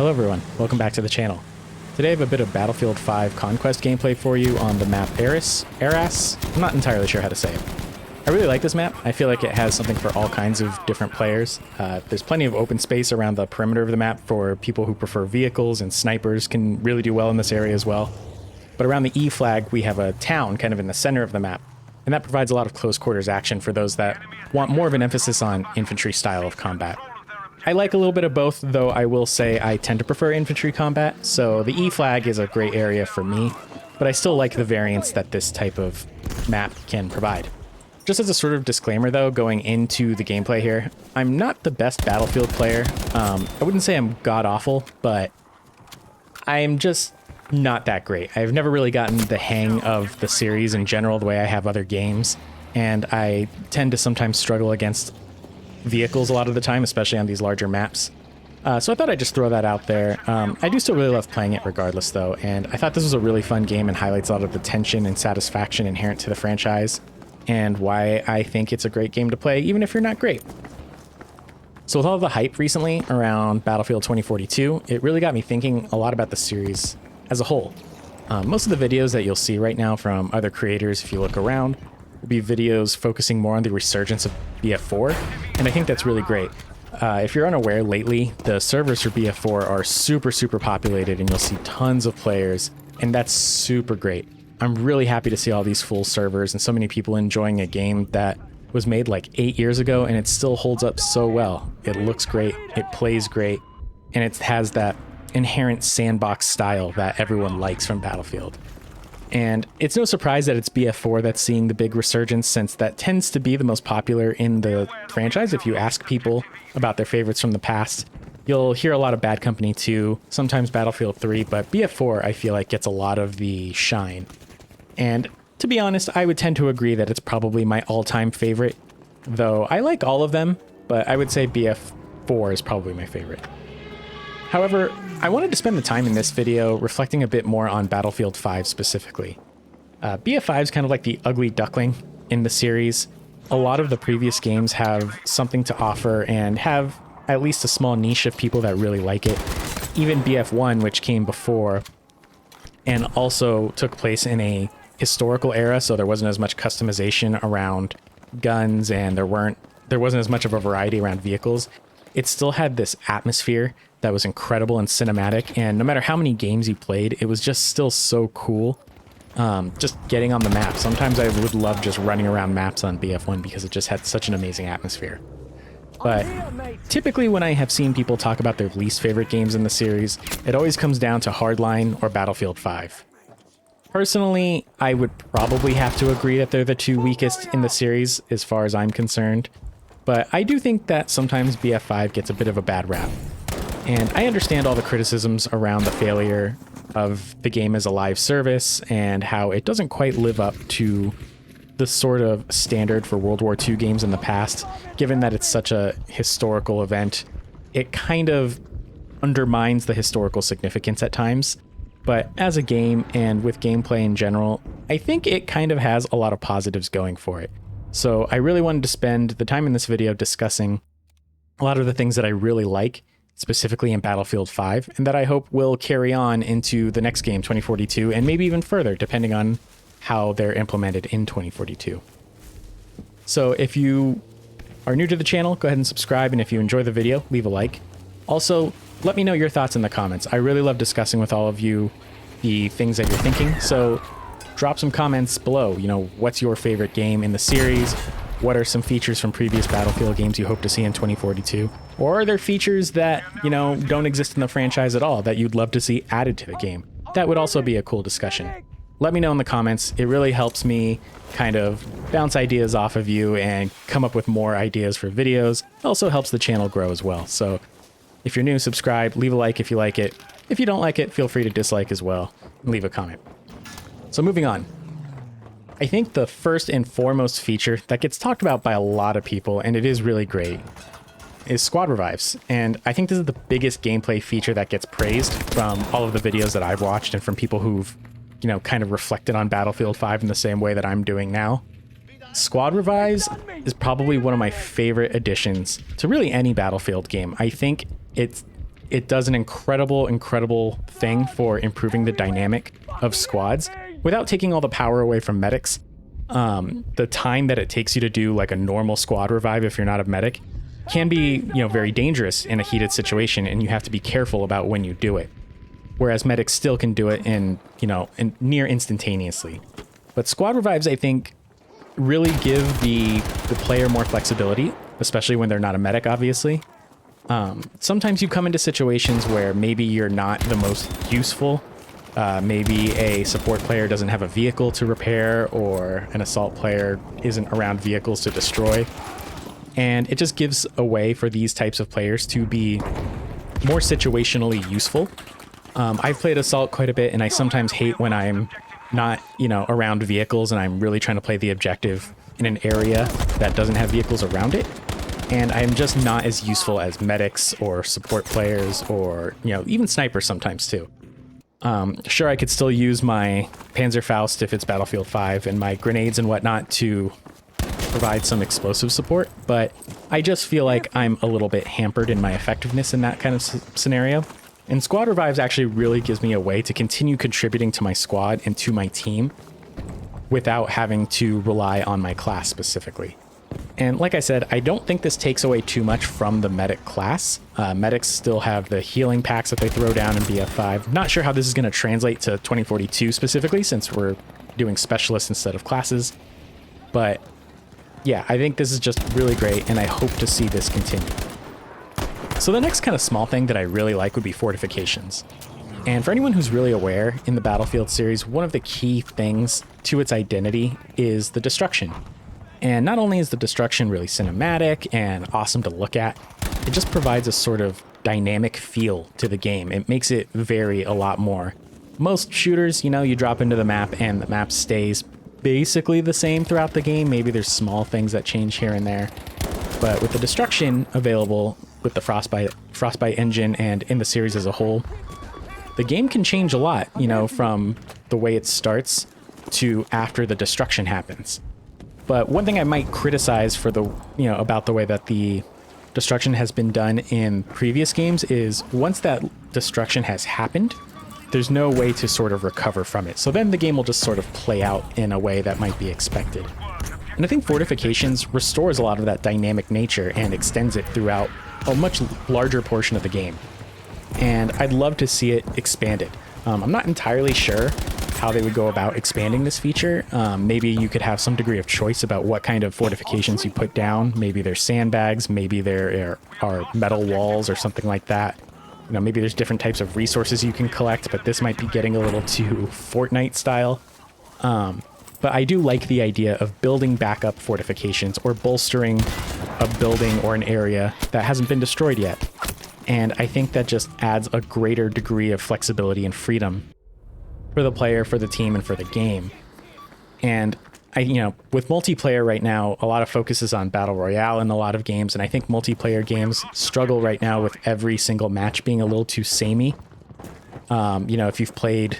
Hello everyone, welcome back to the channel. Today I have a bit of Battlefield 5 Conquest gameplay for you on the map Eras. I'm not entirely sure how to say it. I really like this map. I feel like it has something for all kinds of different players. There's plenty of open space around the perimeter of the map for people who prefer vehicles, and snipers can really do well in this area as well. But around the E flag we have a town kind of in the center of the map, and that provides a lot of close quarters action for those that want more of an emphasis on infantry style of combat. I like a little bit of both, though I will say I tend to prefer infantry combat, so the E flag is a great area for me, but I still like the variance that this type of map can provide. Just as a sort of disclaimer though, going into the gameplay here, I'm not the best Battlefield player. I wouldn't say I'm god-awful, but I'm just not that great. I've never really gotten the hang of the series in general the way I have other games, and I tend to sometimes struggle against vehicles a lot of the time, especially on these larger maps. So I thought I'd just throw that out there. I do still really love playing it regardless though, and I thought this was a really fun game and highlights a lot of the tension and satisfaction inherent to the franchise, and why I think it's a great game to play even if you're not great. So with all the hype recently around Battlefield 2042, it really got me thinking a lot about the series as a whole. Most of the videos that you'll see right now from other creators, if you look around, will be videos focusing more on the resurgence of BF4, and I think that's really great. If you're unaware, lately the servers for BF4 are super populated, and you'll see tons of players, and that's super great. I'm really happy to see all these full servers and so many people enjoying a game that was made like 8 years ago, and it still holds up so well. It looks great, it plays great, and it has that inherent sandbox style that everyone likes from Battlefield. And it's no surprise that it's BF4 that's seeing the big resurgence, since that tends to be the most popular in the franchise. If you ask people about their favorites from the past, you'll hear a lot of Bad Company 2, sometimes Battlefield 3, but BF4 I feel like gets a lot of the shine. And to be honest, I would tend to agree that it's probably my all-time favorite, though I like all of them, but I would say BF4 is probably my favorite. However, I wanted to spend the time in this video reflecting a bit more on Battlefield 5 specifically. BF5 is kind of like the ugly duckling in the series. A lot of the previous games have something to offer and have at least a small niche of people that really like it. Even BF1, which came before and also took place in a historical era, so there wasn't as much customization around guns, and there wasn't as much of a variety around vehicles. It still had this atmosphere that was incredible and cinematic, and no matter how many games you played, it was just still so cool. Just getting on the map. Sometimes I would love just running around maps on BF1 because it just had such an amazing atmosphere. But typically when I have seen people talk about their least favorite games in the series, it always comes down to Hardline or Battlefield 5. Personally, I would probably have to agree that they're the two weakest in the series as far as I'm concerned, but I do think that sometimes BF5 gets a bit of a bad rap. And I understand all the criticisms around the failure of the game as a live service and how it doesn't quite live up to the sort of standard for World War II games in the past. Given that it's such a historical event, it kind of undermines the historical significance at times. But as a game and with gameplay in general, I think it kind of has a lot of positives going for it. So I really wanted to spend the time in this video discussing a lot of the things that I really like, specifically in Battlefield 5, and that I hope will carry on into the next game, 2042, and maybe even further, depending on how they're implemented in 2042. So if you are new to the channel, go ahead and subscribe, and if you enjoy the video, leave a like. Also, let me know your thoughts in the comments. I really love discussing with all of you the things that you're thinking, so drop some comments below. You know, what's your favorite game in the series? What are some features from previous Battlefield games you hope to see in 2042? Or are there features that, you know, don't exist in the franchise at all that you'd love to see added to the game? That would also be a cool discussion. Let me know in the comments. It really helps me kind of bounce ideas off of you and come up with more ideas for videos. It also helps the channel grow as well. So if you're new, subscribe, leave a like if you like it. If you don't like it, feel free to dislike as well and leave a comment. So moving on. I think the first and foremost feature that gets talked about by a lot of people, and it is really great, is squad revives. And I think this is the biggest gameplay feature that gets praised from all of the videos that I've watched and from people who've, you know, kind of reflected on Battlefield 5 in the same way that I'm doing now. Squad revives is probably one of my favorite additions to really any Battlefield game. I think it's it does an incredible thing for improving the dynamic of squads without taking all the power away from medics. The time that it takes you to do like a normal squad revive if you're not a medic can be, very dangerous in a heated situation, and you have to be careful about when you do it. Whereas medics still can do it in near instantaneously. But squad revives, I think, really give the player more flexibility, especially when they're not a medic, obviously. Sometimes you come into situations where maybe you're not the most useful. Maybe a support player doesn't have a vehicle to repair, or an assault player isn't around vehicles to destroy. And it just gives a way for these types of players to be more situationally useful. I've played assault quite a bit, and I sometimes hate when I'm not, around vehicles and I'm really trying to play the objective in an area that doesn't have vehicles around it. And I'm just not as useful as medics or support players, or, even snipers sometimes too. Sure, I could still use my Panzerfaust if it's Battlefield 5 and my grenades and whatnot to provide some explosive support, but I just feel like I'm a little bit hampered in my effectiveness in that kind of scenario. And squad revives actually really gives me a way to continue contributing to my squad and to my team without having to rely on my class specifically. And like I said, I don't think this takes away too much from the medic class. Medics still have the healing packs that they throw down in BF5. Not sure how this is going to translate to 2042 specifically, since we're doing specialists instead of classes. But yeah, I think this is just really great, and I hope to see this continue. So the next kind of small thing that I really like would be fortifications. And for anyone who's really aware, in the Battlefield series, one of the key things to its identity is the destruction. And not only is the destruction really cinematic and awesome to look at, it just provides a sort of dynamic feel to the game. It makes it vary a lot more. Most shooters, you drop into the map and the map stays basically the same throughout the game. Maybe there's small things that change here and there. But with the destruction available with the Frostbite engine and in the series as a whole, the game can change a lot, from the way it starts to after the destruction happens. But one thing I might criticize for about the way that the destruction has been done in previous games is once that destruction has happened, there's no way to sort of recover from it. So then the game will just sort of play out in a way that might be expected. And I think Fortifications restores a lot of that dynamic nature and extends it throughout a much larger portion of the game. And I'd love to see it expanded. I'm not entirely sure how they would go about expanding this feature. Maybe you could have some degree of choice about what kind of fortifications you put down. Maybe there's sandbags, maybe there are metal walls or something like that. Maybe there's different types of resources you can collect, but this might be getting a little too Fortnite style. But I do like the idea of building backup fortifications or bolstering a building or an area that hasn't been destroyed yet. And I think that just adds a greater degree of flexibility and freedom for the player, for the team, and for the game. And with multiplayer right now, a lot of focus is on Battle Royale in a lot of games, and I think multiplayer games struggle right now with every single match being a little too samey. If you've played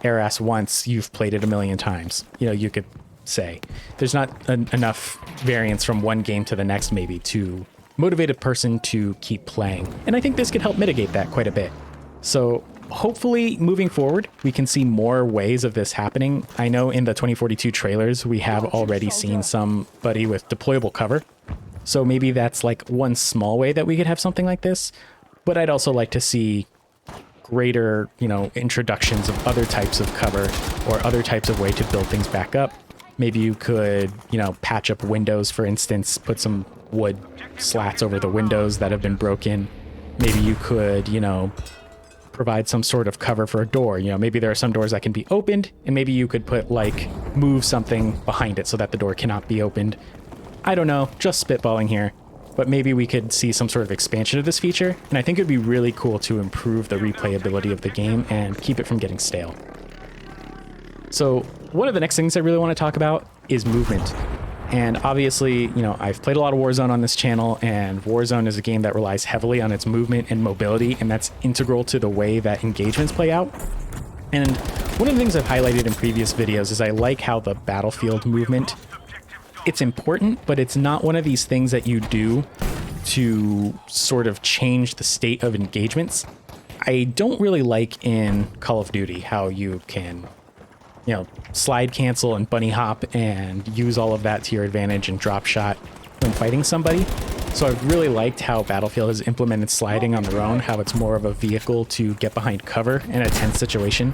Eras once, you've played it a million times. You could say. There's not enough variance from one game to the next maybe to motivate a person to keep playing. And I think this could help mitigate that quite a bit. So hopefully moving forward, we can see more ways of this happening. I know in the 2042 trailers, we have already seen somebody with deployable cover. So maybe that's like one small way that we could have something like this. But I'd also like to see greater, introductions of other types of cover or other types of way to build things back up. Maybe you could, patch up windows, for instance, put some wood slats over the windows that have been broken. Maybe you could, provide some sort of cover for a door. Maybe there are some doors that can be opened, and maybe you could put move something behind it so that the door cannot be opened. I don't know, just spitballing here, but maybe we could see some sort of expansion of this feature, and I think it'd be really cool to improve the replayability of the game and keep it from getting stale. So one of the next things I really want to talk about is movement. And obviously, I've played a lot of Warzone on this channel, and Warzone is a game that relies heavily on its movement and mobility, and that's integral to the way that engagements play out. And one of the things I've highlighted in previous videos is I like how the Battlefield movement, it's important, but it's not one of these things that you do to sort of change the state of engagements. I don't really like in Call of Duty how you can, you know, slide cancel and bunny hop and use all of that to your advantage and drop shot when fighting somebody. So I've really liked how Battlefield has implemented sliding on their own, how it's more of a vehicle to get behind cover in a tense situation.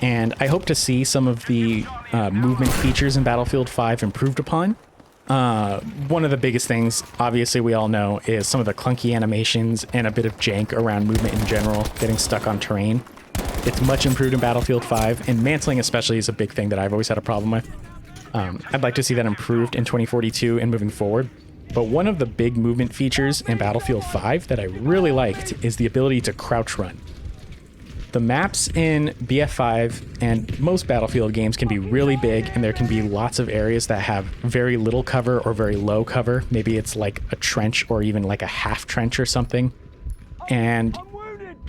And I hope to see some of the movement features in Battlefield 5 improved upon. One of the biggest things, obviously we all know, is some of the clunky animations and a bit of jank around movement in general, getting stuck on terrain. It's much improved in Battlefield 5, and mantling especially is a big thing that I've always had a problem with. I'd like to see that improved in 2042 and moving forward. But one of the big movement features in Battlefield 5 that I really liked is the ability to crouch run. The maps in BF5 and most Battlefield games can be really big, and there can be lots of areas that have very little cover or very low cover. Maybe it's like a trench or even like a half trench or something. And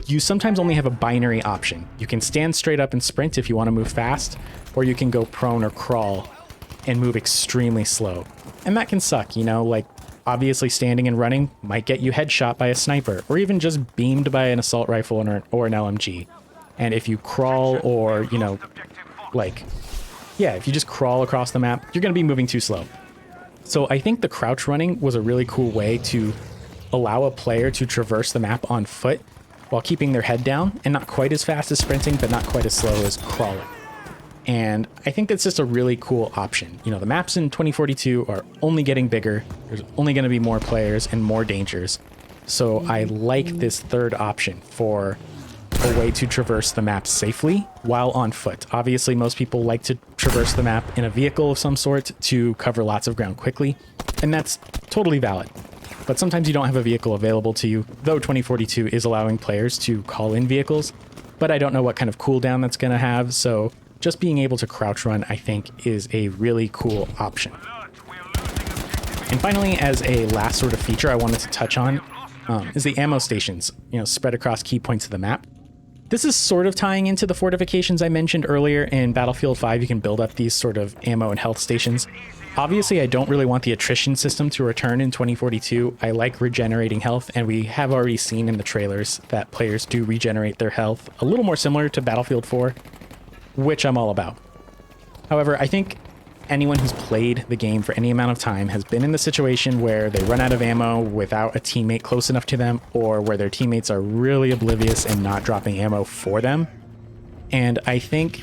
you sometimes only have a binary option. You can stand straight up and sprint if you want to move fast, or you can go prone or crawl and move extremely slow. And that can suck, you know, like obviously standing and running might get you headshot by a sniper, or even just beamed by an assault rifle or an LMG. And if you crawl or, you know, like, yeah, if you just crawl across the map, you're going to be moving too slow. So I think the crouch running was a really cool way to allow a player to traverse the map on foot while keeping their head down, and not quite as fast as sprinting, but not quite as slow as crawling. And I think that's just a really cool option. You know, the maps in 2042 are only getting bigger. There's only going to be more players and more dangers. So I like this third option for a way to traverse the map safely while on foot. Obviously, most people like to traverse the map in a vehicle of some sort to cover lots of ground quickly, and that's totally valid. But sometimes you don't have a vehicle available to you, though 2042 is allowing players to call in vehicles, but I don't know what kind of cooldown that's going to have, so just being able to crouch run, I think, is a really cool option. And finally, as a last sort of feature I wanted to touch on, is the ammo stations, you know, spread across key points of the map. This is sort of tying into the fortifications I mentioned earlier. In Battlefield 5, you can build up these sort of ammo and health stations. Obviously, I don't really want the attrition system to return in 2042. I like regenerating health, and we have already seen in the trailers that players do regenerate their health, a little more similar to Battlefield 4, which I'm all about. However, I think anyone who's played the game for any amount of time has been in the situation where they run out of ammo without a teammate close enough to them, or where their teammates are really oblivious and not dropping ammo for them. And I think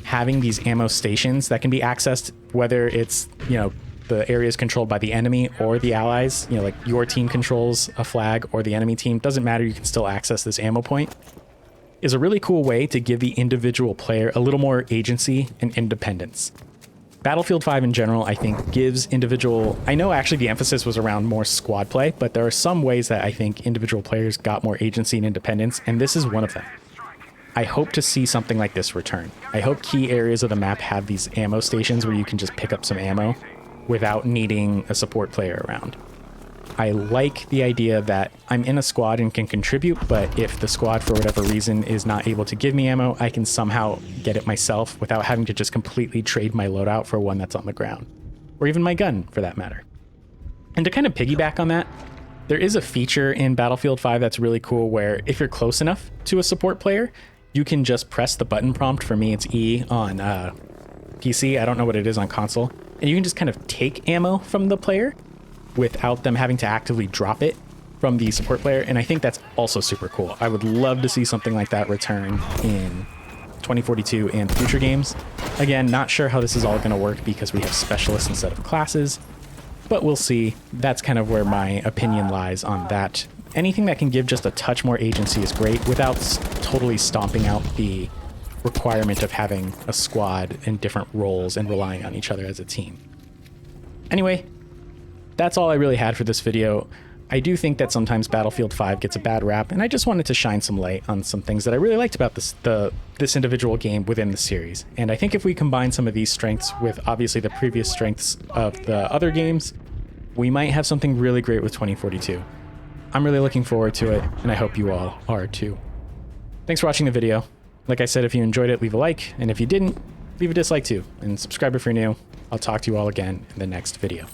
having these ammo stations that can be accessed, whether it's, you know, the areas controlled by the enemy or the allies, you know, like your team controls a flag or the enemy team, doesn't matter, you can still access this ammo point, is a really cool way to give the individual player a little more agency and independence. Battlefield 5 in general, I think, gives individual... I know actually the emphasis was around more squad play, but there are some ways that I think individual players got more agency and independence, and this is one of them. I hope to see something like this return. I hope key areas of the map have these ammo stations where you can just pick up some ammo without needing a support player around. I like the idea that I'm in a squad and can contribute, but if the squad for whatever reason is not able to give me ammo, I can somehow get it myself without having to just completely trade my loadout for one that's on the ground, or even my gun for that matter. And to kind of piggyback on that, there is a feature in Battlefield 5 that's really cool where if you're close enough to a support player, you can just press the button prompt. For me, it's E on PC. I don't know what it is on console. And you can just kind of take ammo from the player without them having to actively drop it from the support player, and I think that's also super cool. I would love to see something like that return in 2042 and future games. Again, not sure how this is all going to work because we have specialists instead of classes, but we'll see. That's kind of where my opinion lies on that. Anything that can give just a touch more agency is great without totally stomping out the requirement of having a squad in different roles and relying on each other as a team. Anyway, that's all I really had for this video. I do think that sometimes Battlefield 5 gets a bad rap, and I just wanted to shine some light on some things that I really liked about this individual game within the series. And I think if we combine some of these strengths with obviously the previous strengths of the other games, we might have something really great with 2042. I'm really looking forward to it, and I hope you all are too. Thanks for watching the video. Like I said, if you enjoyed it, leave a like, and if you didn't, leave a dislike too, and subscribe if you're new. I'll talk to you all again in the next video.